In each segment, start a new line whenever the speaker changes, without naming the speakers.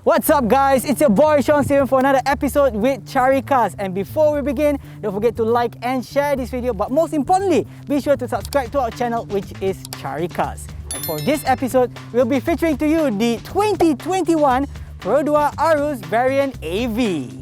What's up guys, it's your boy Sean Steven for another episode with Caricarz. And before we begin, don't forget to like and share this video, but most importantly, be sure to subscribe to our channel, which is Caricarz. And for this episode, we'll be featuring to you the 2021 Perodua Aruz variant AV.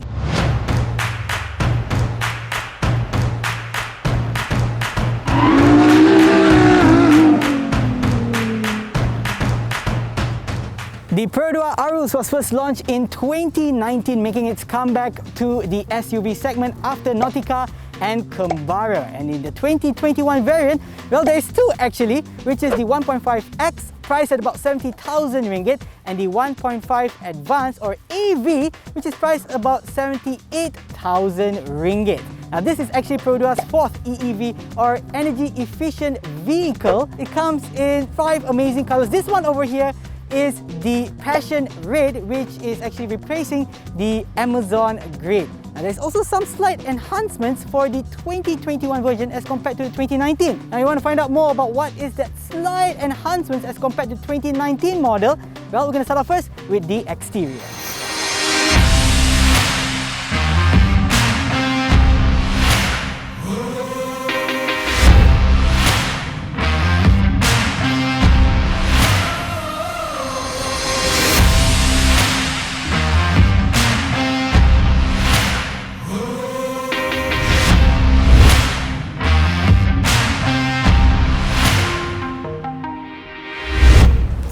The Perodua Aruz was first launched in 2019, making its comeback to the SUV segment after Nautica and Kembara. And in the 2021 variant, well, there is two actually, which is the 1.5X, priced at about 70,000 ringgit, and the 1.5 Advanced or AV, which is priced about 78,000 ringgit. Now this is actually Perodua's fourth EEV or energy efficient vehicle. It comes in 5 amazing colors. This one over here is the Passion Red, which is actually replacing the Amazon Grid. Now there's also some slight enhancements for the 2021 version as compared to the 2019. Now you want to find out more about what is that slight enhancements as compared to the 2019 model? Well, we're going to start off first with the exterior.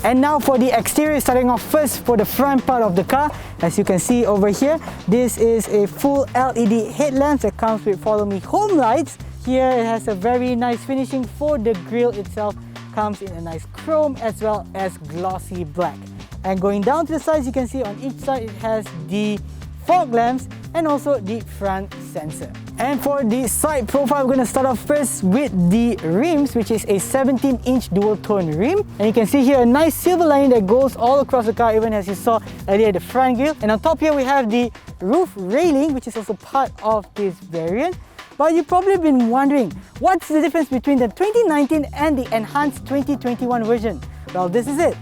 And now for the exterior, starting off first for the front part of the car. As you can see over here, this is a full LED headlamp that comes with Follow Me Home lights. Here it has a very nice finishing for the grille itself. Comes in a nice chrome as well as glossy black. And going down to the sides, you can see on each side it has the fog lamps and also the front sensor. And for the side profile, we're going to start off first with the rims, which is a 17-inch dual-tone rim. And you can see here a nice silver lining that goes all across the car, even as you saw earlier the front grille. And on top here we have the roof railing, which is also part of this variant. But you've probably been wondering, what's the difference between the 2019 and the enhanced 2021 version? Well, this is it.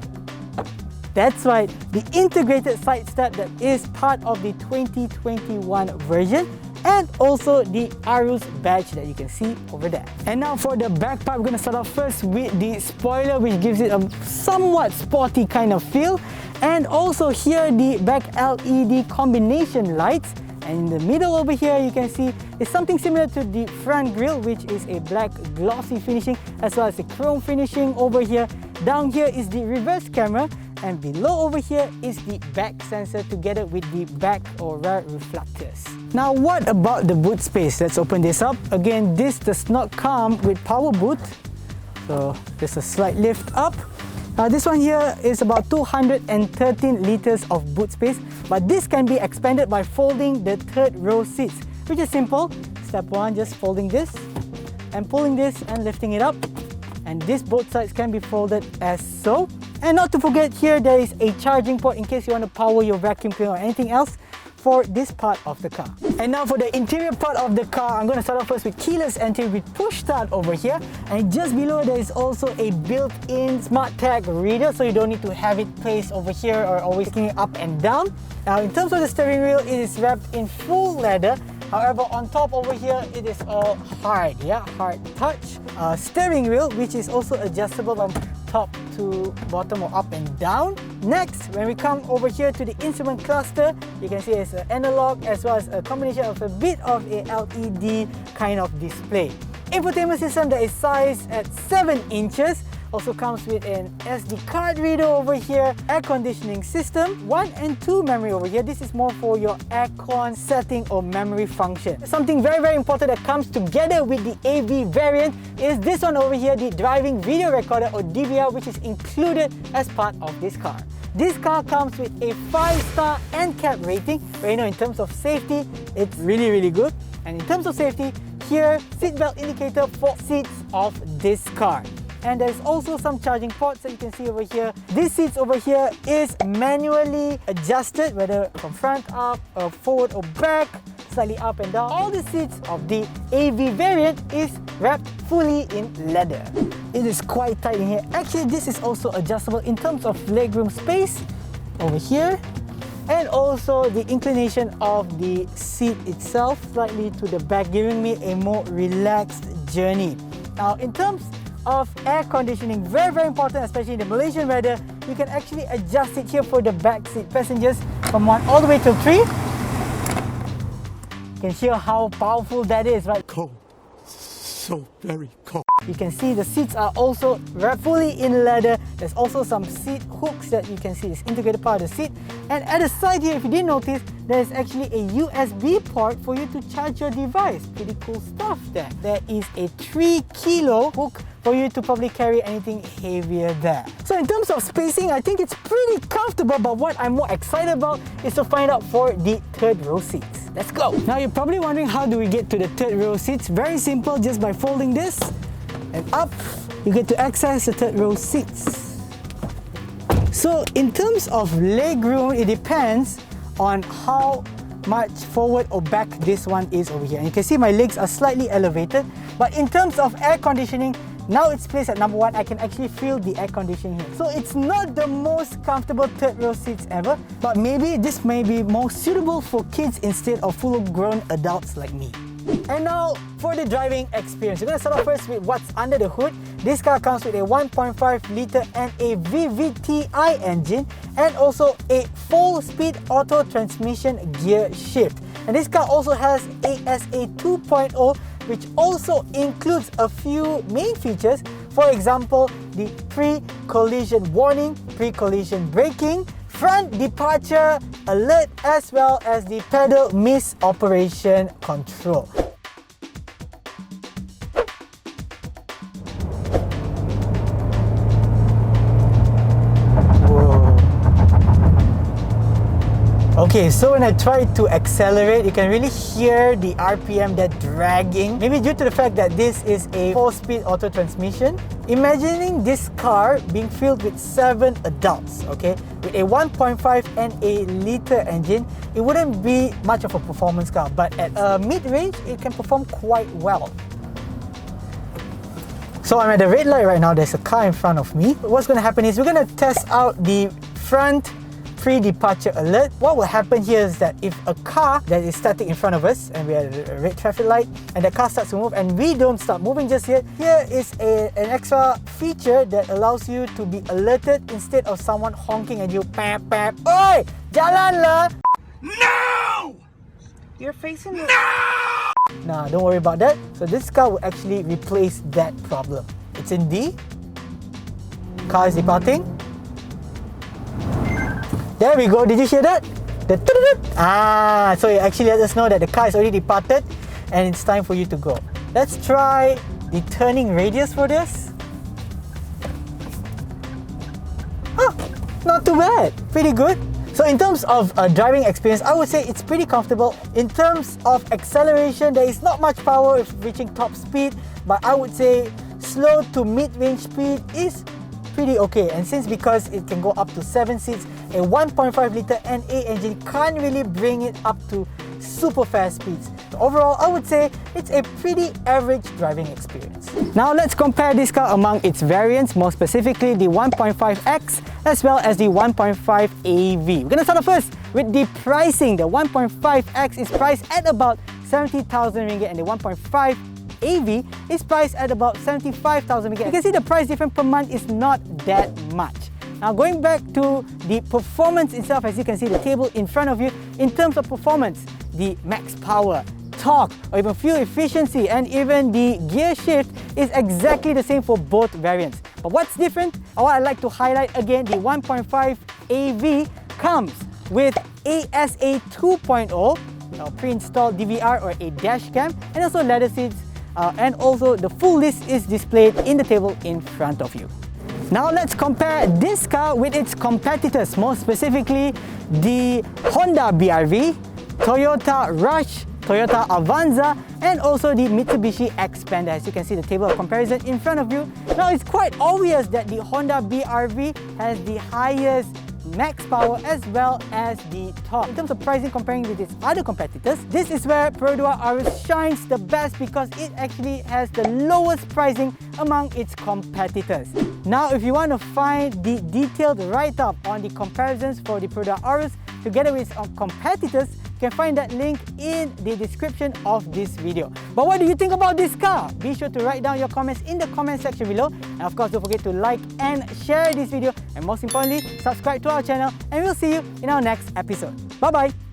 That's right, the integrated side step that is part of the 2021 version, and also the Aruz badge that you can see over there. And now for the back part, we're going to start off first with the spoiler, which gives it a somewhat sporty kind of feel. And also here the back LED combination lights. And in the middle over here, you can see it's something similar to the front grille, which is a black glossy finishing, as well as the chrome finishing over here. Down here is the reverse camera, and below over here is the back sensor together with the back or rear reflectors. Now what about the boot space? Let's open this up. Again, this does not come with power boot, so there's a slight lift up. This one here is about 213 liters of boot space, but this can be expanded by folding the third row seats, which is simple. Step 1, just folding this and pulling this and lifting it up. And this both sides can be folded as so. And not to forget, here there is a charging port in case you want to power your vacuum cleaner or anything else for this part of the car. And now for the interior part of the car, I'm going to start off first with keyless entry with push start over here. And just below there is also a built-in smart tag reader, so you don't need to have it placed over here or always picking it up and down. Now in terms of the steering wheel, it is wrapped in full leather. However, on top over here, it is all hard, hard touch. Steering wheel, which is also adjustable from top to bottom or up and down. Next, when we come over here to the instrument cluster, you can see it's an analog as well as a combination of a bit of a LED kind of display. Infotainment system that is sized at 7 inches. Also comes with an SD card reader over here, air conditioning system, 1 and 2 memory over here. This is more for your aircon setting or memory function. Something very important that comes together with the AV variant is this one over here, the driving video recorder or DVR, which is included as part of this car. This car comes with a 5-star NCAP rating, where in terms of safety, it's really good. And in terms of safety, here, seatbelt indicator for seats of this car. And there's also some charging ports that you can see over here. These seats over here is manually adjusted, whether from front up, or forward or back, slightly up and down. All the seats of the AV variant is wrapped fully in leather. It is quite tight in here. Actually, this is also adjustable in terms of legroom space over here. and also the inclination of the seat itself slightly to the back, giving me a more relaxed journey. Now, in terms of air conditioning, very important, especially in the Malaysian weather, you can actually adjust it here for the back seat passengers from 1 all the way to 3. You can hear how powerful that is, right?
Cold. So very cold.
You can see the seats are also fully in leather. There's also some seat hooks that you can see is integrated part of the seat. And at the side here, if you didn't notice, there's actually a USB port for you to charge your device. Pretty cool stuff there. There is a 3 kilo hook for you to probably carry anything heavier there. So in terms of spacing, I think it's pretty comfortable, but what I'm more excited about is to find out for the third row seats. Let's go! Now you're probably wondering, how do we get to the third row seats? Very simple, just by folding this and up, you get to access the third row seats. So in terms of leg room, it depends on how much forward or back this one is over here. And you can see my legs are slightly elevated, but in terms of air conditioning, now it's placed at number 1, I can actually feel the air conditioning here. So it's not the most comfortable third row seats ever, but maybe this may be more suitable for kids instead of full-grown adults like me. And now for the driving experience. We're going to start off first with what's under the hood. This car comes with a 1.5 litre and a VVTi engine, and also a 4-speed auto transmission gear shift. And this car also has ASA 2.0, which also includes a few main features. For example, the pre-collision warning, pre-collision braking, front departure alert, as well as the pedal miss operation control. Okay, so when I try to accelerate, you can really hear the RPM that dragging. Maybe due to the fact that this is a 4-speed auto transmission. Imagining this car being filled with 7 adults, okay, with a 1.5 and a litre engine, it wouldn't be much of a performance car, but at mid-range, it can perform quite well. So I'm at the red light right now. There's a car in front of me. What's going to happen is we're going to test out the front pre-departure alert. What will happen here is that if a car that is static in front of us and we are at a red traffic light and the car starts to move and we don't start moving just yet, here is an extra feature that allows you to be alerted instead of someone honking at you. Pap, pap. Oi! Jalan lah!
No!
You're facing the...
No!
Nah, don't worry about that. So this car will actually replace that problem. It's in D. Car is departing. There we go. Did you hear that? The so it actually let us know that the car is already departed and it's time for you to go. Let's try the turning radius for this. Oh, not too bad. Pretty good. So in terms of driving experience, I would say it's pretty comfortable. In terms of acceleration, there is not much power if reaching top speed, but I would say slow to mid-range speed is pretty okay. And since because it can go up to 7 seats, a 1.5 litre NA engine can't really bring it up to super fast speeds. So overall, I would say it's a pretty average driving experience. Now let's compare this car among its variants, more specifically the 1.5X as well as the 1.5 AV. We're going to start off first with the pricing. The 1.5X is priced at about 70,000 ringgit and the 1.5 AV is priced at about 75,000 ringgit. You can see the price difference per month is not that much. Now going back to the performance itself, as you can see the table in front of you, in terms of performance, the max power, torque, or even fuel efficiency, and even the gear shift is exactly the same for both variants. But what's different, or what I'd like to highlight again, the 1.5 AV comes with ASA 2.0, pre-installed DVR or a dash cam, and also leather seats, and also the full list is displayed in the table in front of you. Now let's compare this car with its competitors, more specifically the Honda BR-V, Toyota Rush, Toyota Avanza, and also the Mitsubishi Xpander. As you can see the table of comparison in front of you. Now it's quite obvious that the Honda BR-V has the highest max power as well as the torque. In terms of pricing comparing with its other competitors, this is where Perodua Aruz shines the best because it actually has the lowest pricing among its competitors. Now if you want to find the detailed write-up on the comparisons for the Perodua Aruz, together with its competitors, you can find that link in the description of this video. But what do you think about this car? Be sure to write down your comments in the comment section below. And of course, don't forget to like and share this video. And most importantly, subscribe to our channel. And we'll see you in our next episode. Bye-bye.